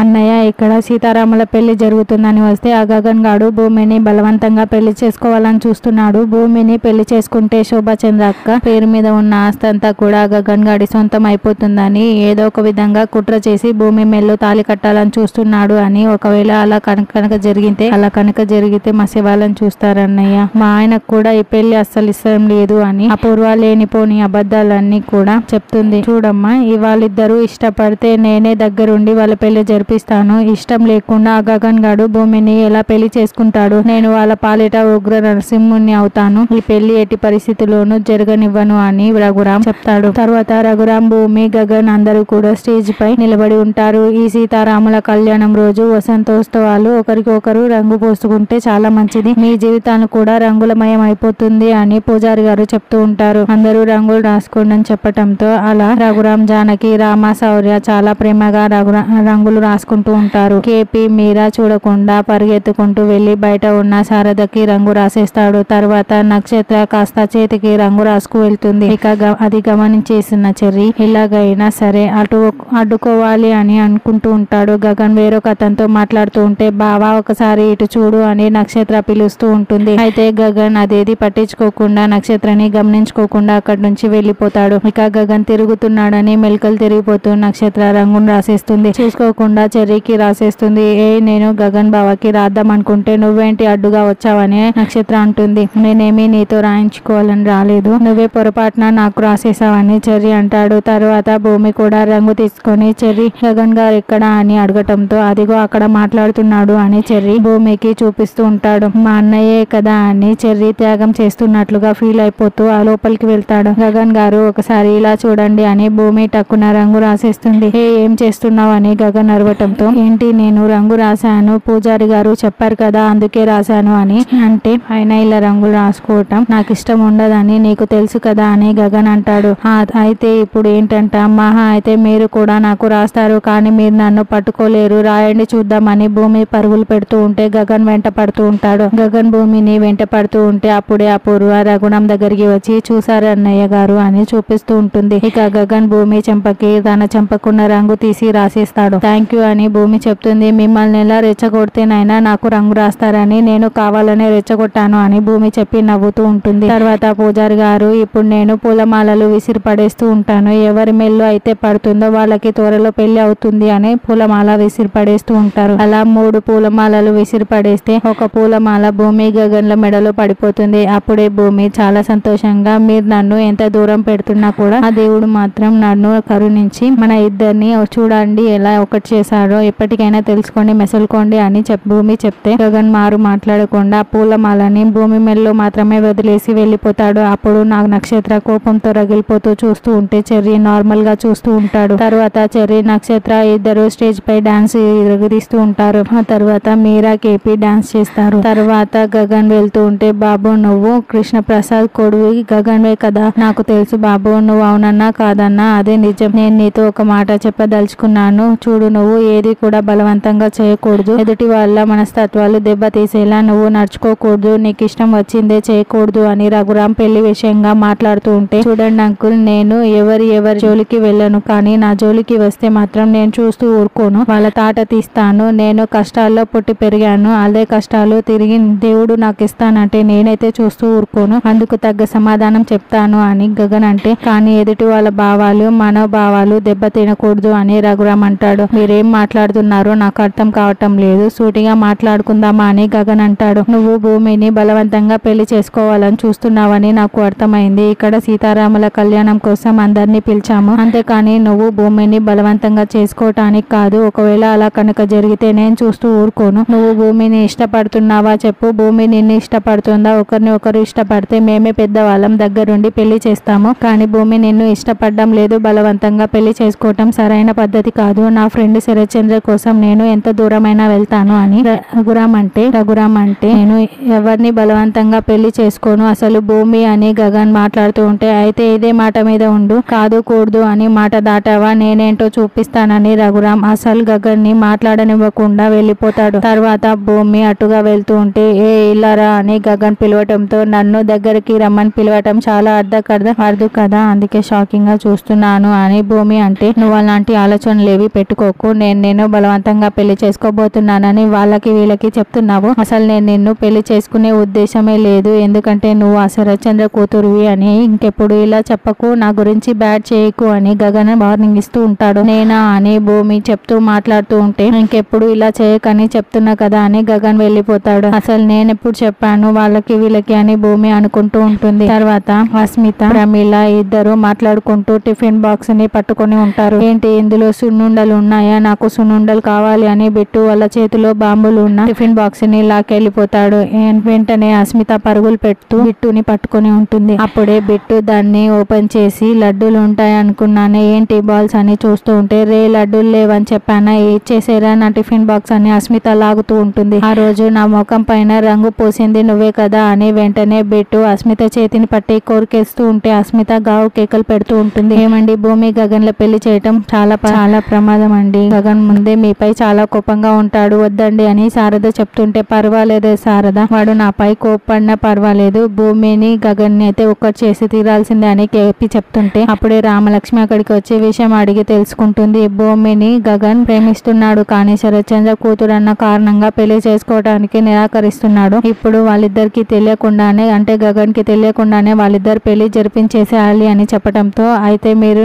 అన్నయ్య ఇక్కడ సీతారాముల పెళ్లి జరుగుతుందని వస్తే ఆ గగన్ గాడు భూమిని బలవంతంగా పెళ్లి చేసుకోవాలని చూస్తున్నాడు. భూమిని పెళ్లి చేసుకుంటే శోభాచంద్ర అక్క పేరు మీద ఉన్న ఆస్తి అంతా కూడా గగన్ గాడి సొంతం అయిపోతుందని ఏదో ఒక విధంగా కుట్ర చేసి భూమి మెల్లో తాళి కట్టాలని చూస్తున్నాడు అని. ఒకవేళ అలా కనుక జరిగితే మా శివాలను చూస్తారన్నయ్య. మా ఆయనకు కూడా ఈ పెళ్లి అస్సలు ఇష్టం లేదు అని అపూర్వ లేనిపోని అబద్ధాలన్నీ కూడా చెప్తుంది. చూడమ్మా, వాళ్ళిద్దరూ ఇష్టపడితే నేనే దగ్గరుండి వాళ్ళ పెళ్లి జరిపిస్తాను. ఇష్టం లేకుండా ఆ గగన్ గాడు భూమిని ఎలా పెళ్లి చేసుకుంటాడు? నేను వాళ్ళ పాలిట ఉగ్ర నరసింహుని అవుతాను. ఈ పెళ్లి ఎట్టి పరిస్థితుల్లోనూ జరగనివ్వను అని రఘురాం చెప్తాడు. తర్వాత రఘురాం, భూమి, గగన్ అందరూ కూడా స్టేజ్ పై నిలబడి ఉంటారు. ఈ సీతారాముల కళ్యాణం రోజు వసంతోత్సవాలు ఒకరికొకరు రంగు పోసుకుంటే చాలా మంచిది. మీ జీవితాన్ని కూడా రంగులమయం అయిపోతుంది అని పూజారి గారు చెప్తూ ఉంటారు. అందరూ రంగులు రాసుకోండి అని చెప్పటంతో అలా రఘురాం, జానకి, రామ, శౌర్య చాలా ప్రేమగా రంగులు రాసుకుంటూ ఉంటారు. కేపీ, మీరా చూడకుండా పరిగెత్తుకుంటూ వెళ్లి బయట ఉన్న శారదకి రంగు రాసేస్తాడు. తర్వాత నక్షత్ర కాస్త చేతికి రంగు రాసుకు వెళ్తుంది. ఇక అది గమనించేసిన చెర్రీ ఎలాగైనా సరే అడ్డుకోవాలి అని అనుకుంటూ ఉంటాడు. గగన్ వేరొక అతనితో మాట్లాడుతూ ఉంటే బావా ఒకసారి ఇటు చూడు అని నక్షత్ర పిలుస్తూ ఉంటుంది. అయితే గగన్ అదేది పట్టించుకోకుండా నక్షత్రని గమనించుకోకుండా అక్కడి నుంచి వెళ్లిపోతాడు. ఇక గగన్ తిరుగుతున్నాడని మెలికలు తిరిగిపోతూ నక్షత్ర రంగును రాసేస్తుంది. చూసుకోకుండా చెర్రీకి రాసేస్తుంది. నేను గగన్ బావకి రాద్దాం అనుకుంటే నువ్వేంటి అడ్డుగా వచ్చావని నక్షత్ర అంటుంది. నేనేమి నీతో రాయించుకోవాలని రాలేదు, నువ్వే పొరపాటున నాకు రాసేసావని చెర్రీ అంటాడు. తర్వాత భూమి కూడా రంగు తీసుకొని చెర్రీ గగన్ గారు ఎక్కడా అని అడగటంతో అదిగో అక్కడ మాట్లాడుతున్నాడు అని చెర్రీ భూమికి చూపిస్తూ ఉంటాడు. మా అన్నయ్యే కదా అని చెర్రీ త్యాగం చేస్తున్నట్లుగా ఫీల్ అయిపోతూ ఆ లోపలికి వెళ్తాడు. గగన్ గారు ఒకసారి ఇలా చూడండి అని భూమి టక్కున రంగు రాసేస్తుంది. ఏం చేస్తున్నావు అని గగన్ అరవటంతో ఏంటి నేను రంగు రాశాను, పూజారి గారు చెప్పారు కదా అందుకే రాశాను అని అంటే ఆయన ఇలా రంగులు రాసుకోవటం నాకు ఇష్టం ఉండదని నీకు తెలుసు కదా అని గగన్ అంటాడు. అయితే ఇప్పుడు ఏంటంట, మహా అయితే మీరు కూడా నాకు రాస్తారు కానీ మీరు నన్ను పట్టుకోలేరు, రాయండి చూద్దామని భూమి పరుగులు పెడుతూ ఉంటే గగన్ వెంట పడుతూ ఉంటాడు. గగన్ భూమిని వెంట పడుతూ ఉంటే అప్పుడే అపూర్వ రఘురాం దగ్గరికి వచ్చి చూసారు అన్నయ్య గారు అని చూపిస్తూ ఉంటుంది. ఇక గగన్ భూమి చెంపకి తన చెంపకున్న రంగు తీసి రాసేస్తాడు. థ్యాంక్ యూ అని భూమి చెప్తుంది. మిమ్మల్ని ఎలా రెచ్చగొడితేనైనా నాకు రంగు రాస్తారని నేను కావాలనే రెచ్చగొట్టాను అని భూమి చెప్పి నవ్వుతూ ఉంటుంది. తర్వాత పూజారి గారు ఇప్పుడు నేను పూలమాలలు విసిరి పడేస్తూ ఉంటాను, ఎవరి మెల్లో అయితే పడుతుందో వాళ్ళకి త్వరలో పెళ్లి అవుతుంది అని పూలమాల విసిరి పడేస్తూ ఉంటారు. అలా 3 పూలమాలలు విసిరి పడేస్తే ఒక పూలమాల భూమి గగన్ల మెడలో పడిపోతుంది. అప్పుడే భూమి చాలా సంతోషంగా మీరు నన్ను ఎంత దూరం పెడుతున్నా కూడా ఆ దేవుడు మాత్రం నన్ను కరుణించి మన ఇద్దరిని చూడండి ఎలా ఒకటి చేశారో ఎప్పటికైనా తెలుసుకోండి మెసులుకోండి అని భూమి చెప్తే గగన్ మాట్లాడకుండా పూలమాలని భూమి మెల్లో మాత్రమే వదిలేసి వెళ్ళిపోతాడు. అప్పుడు నాకు నక్షత్ర కోపంతో రగిలిపోతూ చూస్తూ ఉంటే చెర్రీ నార్మల్ గా చూస్తూ ఉంటాడు. తర్వాత చెర్రీ, నక్షత్ర ఇద్దరు స్టేజ్ పై డాన్స్ ఎగదీస్తూ ఉంటారు. ఆ తర్వాత మీరా, కేపీ డాన్స్ చేస్తారు. తర్వాత గగన్ వెళ్తూ ఉంటే బాబు నువ్వు కృష్ణ ప్రసాద్ కొడువి గగన్వే కదా, నాకు తెలుసు బాబు, నువ్వు అవునన్నా కాదన్నా అదే నిజం. నేను నీతో ఒక మాట చెప్పదలుచుకున్నాను. చూడు, నువ్వు ఏది కూడా బలవంతంగా చేయకూడదు, ఎదుటి వాళ్ళ మనస్తత్వాలు దెబ్బతీసేలా నువ్వు నడుచుకోకూడదు, నీకు ఇష్టం వచ్చిందే చేయకూడదు అని రఘురాం పెళ్లి విషయంగా మాట్లాడుతూ ఉంటే చూడండి అంకుల్, నేను ఎవరి జోలికి వెళ్ళను కానీ నా జోలికి వస్తే మాత్రం నేను చూస్తూ ఊరుకోను, వాళ్ళ తాట తీస్తాను. నేను కష్టాల్లో పుట్టి పెరిగాను, అదే కష్టాలు తిరిగి దేవుడు నాకు ఇస్తానంటే నేనైతే చూస్తూ ఊరుకోను, అందుకు తగ్గ సమాధానం చెప్తాను అని గగన్ అంటే కానీ ఎదుటి వాళ్ళ భావాలు మనోభావాలు దెబ్బ తినకూడదు అని రఘురాం అంటాడు. మీరేం మాట్లాడుతున్నారో నాకు అర్థం కావటం లేదు, సూటిగా మాట్లాడుకుందామా అని గగన్ అంటాడు. నువ్వు భూమిని బలవంతంగా పెళ్లి చేసుకోవాలని చూస్తున్నావని నాకు అర్థమైంది. ఇక్కడ సీతారాముల కళ్యాణం కోసం అందరినీ పిలిచాము, అంతేకాని నువ్వు భూమిని బలవంతంగా చేసుకోవటానికి కాదు. ఒకవేళ అలా కనుక జరిగితే నేను చూస్తూ ఊరుకోను. నువ్వు భూమిని ఇష్టపడుతున్నావా చెప్పు, భూమి నిన్ను ఇష్టపడుతుందా? ఒకరిని ఒకరు ఇష్టపడితే మేమే పెద్దవాళ్ళం దగ్గరుండి పెళ్లి చేస్తాము, కానీ భూమి నిన్ను ఇష్టపడడం లేదు, బలవంతంగా పెళ్లి చేసుకోవటం సరైన పద్ధతి కాదు. నా ఫ్రెండ్ శరత్చంద్ర కోసం నేను ఎంత దూరమైనా వెళ్తాను అని రఘురాం అంటే నేను ఎవరిని బలవంతంగా పెళ్లి చేసుకోను అసలు భూమి అని గగన్ మాట్లాడుతూ ఉంటే అయితే ఇదే మాట మీద ఉండు, కాదు కూడదు అని మాట దాటావా నేనేంటో చూపిస్తానని రఘురాం అసలు గగన్ ని మాట్లాడనివ్వకుండా వెళ్ళిపోతాడు. తర్వాత భూమి అటుగా వెళ్తూ ఉంటే ఇల్లారా అని గగన్ పిలవటంతో నన్ను దగ్గరికి రమ్మని పిలవటం చాలా అర్థం కదా, అందుకే షాకింగ్ గా చూస్తున్నాను అని భూమి అంటే నువ్వు అలాంటి ఆలోచనలేవి పెట్టుకోకు, నేను నేను బలవంతంగా పెళ్లి చేసుకోబోతున్నానని వాళ్ళకి వీళ్ళకి చెప్తున్నావు. అసలు నేను నిన్ను పెళ్లి చేసుకునే ఉద్దేశమే లేదు. ఎందుకంటే నువ్వు ఆ శరత్చంద్ర కూతురువి అని ఇంకెప్పుడు ఇలా చెప్పకు, నా గురించి బ్యాడ్ చేయకు అని గగన్ వార్నింగ్ ఇస్తూ ఉంటాడు. నేనా అని భూమి చెప్తూ మాట్లాడుతూ ఉంటే ఇంకెప్పుడు ఇలా చేయకని చెప్తున్నా కదా అని గగన్ వెళ్ళిపోతాడు. అసలు నేను ఎప్పుడు చెప్పాను వాళ్ళకి వీళ్ళకి అని భూమి అనుకుంటూ ఉంటుంది. తర్వాత అస్మిత ప్రమీల ఇద్దరు మాట్లాడుకుంటూ టిఫిన్ బాక్స్ ని పట్టుకొని ఉంటారు. ఏంటి ఇందులో సున్నుండలు ఉన్నాయా, నాకు సున్నుండలు కావాలి అని బిట్టు వాళ్ళ చేతిలో బాంబులు ఉన్న టిఫిన్ బాక్స్ ని లాకెళ్ళిపోతాడు. వెంటనే అస్మిత పరుగులు పెడుతూ బిట్టుని పట్టుకొని ఉంటుంది. అప్పుడే బిట్టు దాన్ని ఓపెన్ చేసి లడ్డూలు ఉంటాయి అనుకున్నాను, ఏంటి బాల్స్ అని చూస్తూ ఉంటే రే లడ్డూలు లేవని చెప్పానా, ఇచ్చేసేరా నా టిఫిన్ బాక్స్ అని అస్మిత లాగుతూ ఉంటుంది. ఆ రోజు నా ముఖం పైన రంగు పోసింది నువ్వే కదా అని వెంటనే బిట్టు అస్మిత చేతిని పట్టి కోరికేస్తూ ఉంటే అస్మిత గావు కేకలు పెడుతూ ఉంటుంది. ఏమండి భూమి గగన్ల పెళ్లి చేయటం చాలా ప్రమాదం అండి. గగన్ ముందే మీపై చాలా కోపంగా ఉంటాడు, వద్దండి అని శారద చెప్తుంటే పర్వాలేదే శారద, వాడు నాపై కోపడినా పర్వాలేదు, భూమిని గగన్ ని అయితే ఒక్కటి చేసి తీరాల్సిందే అని కేపి చెప్తుంటే అప్పుడే రామలక్ష్మి అక్కడికి వచ్చే విషయం అడిగి తెలుసుకుంటుంది. భూమిని గగన్ ప్రేమిస్తున్నాడు కానీ శరత్చంద్ర కూతురు అన్న కారణంగా పెళ్లి చేసుకోవడానికి నిరాకరిస్తున్నాడు. ఇప్పుడు వాళ్ళిద్దరికి తెలియకుండానే అంటే గగన్ కి తెలియకుండానే వాళ్ళిద్దరు పెళ్లి జరిపించేసేయాలి అని చెప్పడంతో అయితే మీరు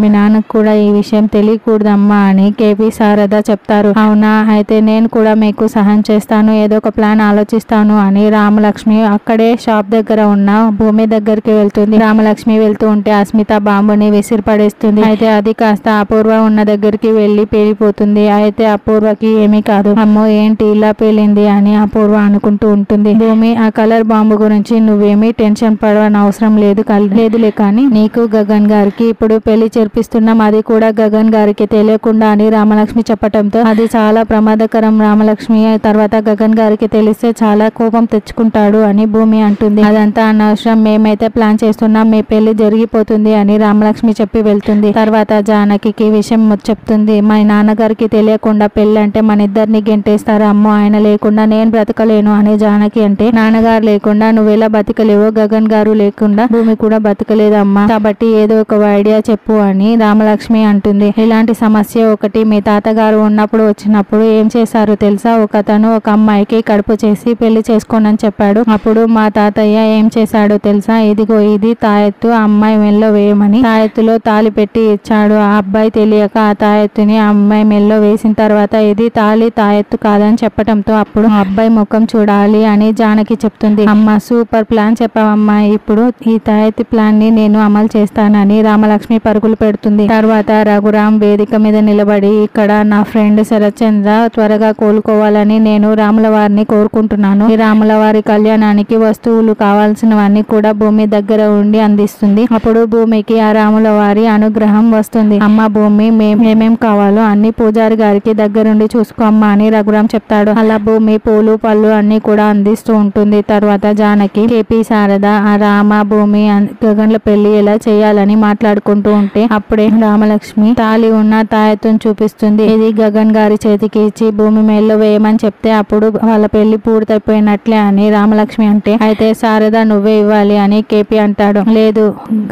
మీ నాన్నకు కూడా ఈ విషయం తెలియకూడదమ్మా అని కేపీ శారద చెప్తారు. అవునా, అయితే నేను కూడా మీకు సహాయం చేస్తాను, ఏదో ఒక ప్లాన్ ఆలోచిస్తాను అని రామలక్ష్మి అక్కడే షాప్ దగ్గర ఉన్న భూమి దగ్గరికి వెళ్తుంది. రామలక్ష్మి వెళ్తూ ఉంటే అస్మిత బాంబుని విసిరి పడేస్తుంది. అయితే అది కాస్త అపూర్వ ఉన్న దగ్గరికి వెళ్లి పేలిపోతుంది. అయితే అపూర్వకి ఏమీ కాదు. అమ్మో ఏంటి ఇలా పేలింది అని అపూర్వ అనుకుంటూ ఉంటుంది. భూమి ఆ కలర్ బాంబు గురించి నువ్వేమీ టెన్షన్ పడవని అవసరం లేదులే కానీ నీకు గగన్ గారికి ఇప్పుడు పెళ్లి చేర్పిస్తున్నాం, అది కూడా గగన్ గారికి తెలియకుండా అని రామలక్ష్మి చెప్పటంతో అది చాలా ప్రమాదకరం రామలక్ష్మి, తర్వాత గగన్ గారికి తెలిస్తే చాలా కోపం తెచ్చుకుంటాడు అని భూమి అంటుంది. అదంతా అనవసరం, మేమైతే ప్లాన్ చేస్తున్నాం, మీ పెళ్లి జరిగిపోతుంది అని రామలక్ష్మి చెప్పి వెళ్తుంది. తర్వాత జానకి విషయం చెప్తుంది. మా నాన్నగారికి తెలియకుండా పెళ్లి అంటే మన ఇద్దరిని గెంటేస్తారు, అమ్మో ఆయన లేకుండా నేను బ్రతకలేను అని జానకి అంటే నాన్నగారు లేకుండా నువ్వెలా బతకలేవో గగన్ గారు లేకుండా భూమి కూడా బతకలేదమ్మా, కాబట్టి ఏదో ఒక ఐడియా చెప్పు అని రామలక్ష్మి అంటుంది. ఇలాంటి సమస్య ఒకటి మీ తాతగారు ఉన్నప్పుడు వచ్చినప్పుడు ఏం చేశారు తెలుసా, ఒకతను ఒక అమ్మాయికి కడుపు చేసి పెళ్లి చేసుకోనని చెప్పాడు. అప్పుడు మా తాతయ్య ఏం చేశాడో తెలుసా, ఇదిగో ఇది తాయెత్తు, అమ్మాయి మెల్లో వేయమని తాయెత్తులో తాలి పెట్టి ఇచ్చాడు. ఆ అబ్బాయి తెలియక ఆ తాయెత్తుని ఆ అమ్మాయి మెల్లో వేసిన తర్వాత ఇది తాయెత్తు కాదని చెప్పడంతో అప్పుడు ఆ అబ్బాయి ముఖం చూడాలి అని జానకి చెప్తుంది. అమ్మ సూపర్ ప్లాన్ చెప్పావమ్మా, ఇప్పుడు ఈ తాయెత్తు ప్లాన్ ని నేను అమలు చేస్తానని రామలక్ష్మి పరుగులు పెడుతుంది. తర్వాత రఘురాం వేదిక మీద నిలబడి ఇక్కడ నా ఫ్రెండ్ శరత్చంద్ర త్వరగా కోలుకోవాలని నేను రాముల వారిని కోరుకుంటున్నాను. ఈ రాముల వారి కళ్యాణానికి వస్తువులు కావాల్సినవన్నీ కూడా భూమి దగ్గర ఉండి అందిస్తుంది. అప్పుడు భూమికి ఆ రాముల వారి అనుగ్రహం వస్తుంది. అమ్మ భూమి మేమేం కావాలో అన్ని పూజారి గారికి దగ్గరుండి చూసుకోమ్మా అని రఘురాం చెప్తాడు. అలా భూమి పూలు పళ్ళు అన్ని కూడా అందిస్తూ ఉంటుంది. తర్వాత జానకి కేపీ శారద ఆ రామ భూమి గగన్ల పెళ్లి ఎలా చేయాలని మాట్లాడుకుంటూ ఉంటే అప్పుడే రామలక్ష్మి తాలి ఉన్న తాయెత్తును చూపిస్తుంది. ఇది గగన్ గారి చేతికి ఇచ్చి భూమి మేల్లో వేయమని చెప్తే అప్పుడు వాళ్ళ పెళ్లి పూర్తయిపోయినట్లే అని రామలక్ష్మి అంటే అయితే శారద నువ్వే ఇవ్వాలి అని కేపీ అంటాడు. లేదు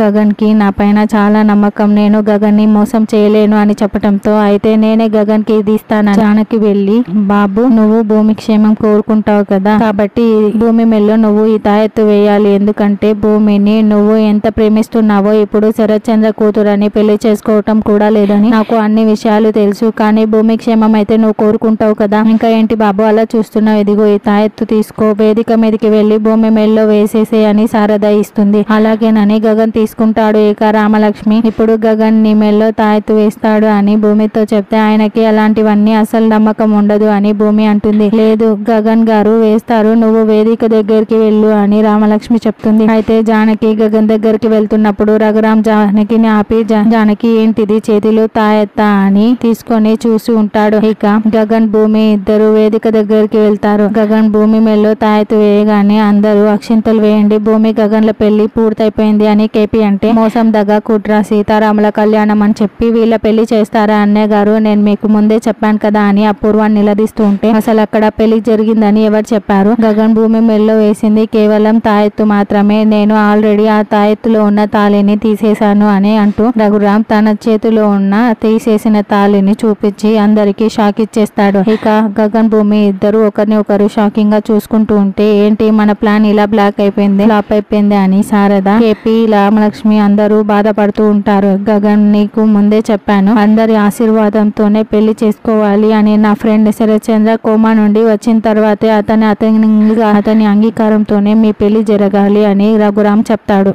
గగన్ కి నా పైన చాలా నమ్మకం, నేను గగన్ ని మోసం చేయలేను అని చెప్పడంతో అయితే నేనే గగన్ కి ఇది ఇస్తాను. జానకి వెళ్ళి బాబు నువ్వు భూమి క్షేమం కోరుకుంటావు కదా, కాబట్టి భూమి మెల్లో నువ్వు ఈ తాయెత్తు వేయాలి, ఎందుకంటే భూమిని నువ్వు ఎంత ప్రేమిస్తున్నావో ఇప్పుడు శరత్చంద్ర కూతురని పెళ్లి చేసుకోవటం కూడా లేదని నాకు అన్ని విషయాలు తెలుసు, కానీ భూమి క్షేమం అయితే నువ్వు కోరుకుంటావు కదా, ఇంకా ఏంటి బాబు అలా చూస్తున్నావు, ఇదిగో ఈ తాయెత్తు తీసుకో, వేదిక మీదకి వెళ్లి భూమి మెల్లో వేసేసే అని శారద ఇస్తుంది. అలాగేనని గగన్ తీసుకుంటాడు. ఇక రామలక్ష్మి ఇప్పుడు గగన్ నీ మెల్లో తాయెత్తు వేస్తాడు అని భూమితో చెప్తే ఆయనకి అలాంటివన్నీ అసలు నమ్మకం ఉండదు అని భూమి అంటుంది. లేదు గగన్ గారు వేస్తారు, నువ్వు వేదిక దగ్గరికి వెళ్ళు అని రామలక్ష్మి చెప్తుంది. అయితే జానకి గగన్ దగ్గరికి వెళ్తున్నప్పుడు రఘురాం జానకిని ఆపి జానకి ఏంటిది చేతిలో తాయెత్తా అని తీసుకొని చూసి ఉంటాడు. ఇక గగన్ భూమి ఇద్దరు వేదిక దగ్గరికి వెళ్తారు. గగన్ భూమి మెల్లో తాయెత్తు వేయగానే అందరూ అక్షింతలు వేయండి, భూమి గగన్ల పెళ్లి పూర్తయిపోయింది అని కేపీ అంటే మోసం దగ్గ కుట్ర సీతారాముల కళ్యాణం అని చెప్పి వీళ్ళ పెళ్లి చేస్తారా అన్నయ్య గారు, నేను మీకు ముందే చెప్పాను కదా అని అపూర్వాన్ని నిలదీస్తూ ఉంటే అసలు అక్కడ పెళ్లి జరిగిందని ఎవరు చెప్పారు, గగన్ భూమి మెల్లో వేసింది కేవలం తాయెత్తు మాత్రమే, నేను ఆల్రెడీ ఆ తాయెత్తులో ఉన్న తాళిని తీసేశాను అని అంటూ రఘురాం తన చేతిలో ఉన్న తీసేసిన తాళి తాళిని చూపించి అందరికి షాక్ ఇచ్చేస్తాడు. ఇక గగన్ భూమి ఇద్దరు ఒకరిని ఒకరు షాకింగ్ గా చూసుకుంటూ ఉంటే ఏంటి మన ప్లాన్ ఇలా ఫ్లాప్ అయిపోయింది అని శారద, కేపీ, రామలక్ష్మి అందరూ బాధపడుతూ ఉంటారు. గగన్ నీకు ముందే చెప్పాను అందరి ఆశీర్వాదంతోనే పెళ్లి చేసుకోవాలి అని. నా ఫ్రెండ్ శరత్చంద్ర కోమా నుండి వచ్చిన తర్వాతే అతని అంగీకారంతోనే మీ పెళ్లి జరగాలి అని రఘురామ్ చెప్తాడు.